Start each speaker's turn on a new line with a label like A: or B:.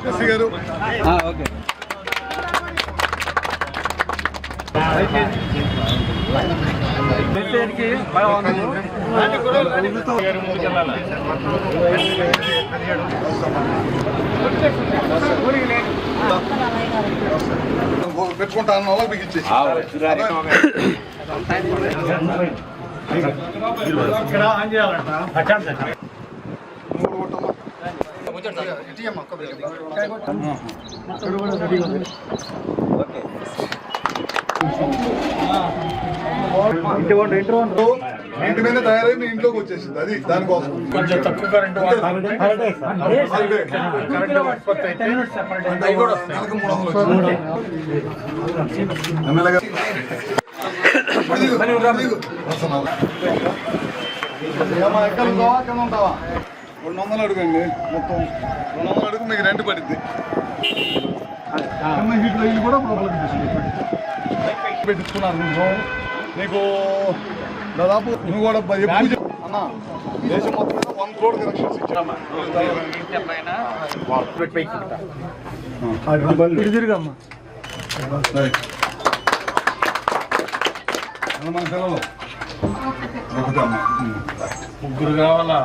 A: SC గారు
B: okay
A: పెట్టుకుంటాను వాళ్ళకి మీకు ఇచ్చేసి ఇంటి మీద తయారై మీ ఇంట్లోకి వచ్చేసింది అది దానికోసం
C: కొంచెం తక్కువ కరెంట్
A: ఎక్కడ ఉంటావా కింద ఉంటావా 200 అడుగండి మొత్తం 200 అడుగు మీకు రెంట్ పడుద్ది హీట్లో ఇల్లు కూడా పెట్టించుకున్నారు నీకు దాదాపు నువ్వు కూడా ఎక్కువ అన్న దేశం మొత్తం మీద 1 crore కనెక్షన్స్ ఇచ్చామ్మా మన సెలవులు
C: ముగ్గురు కావాలా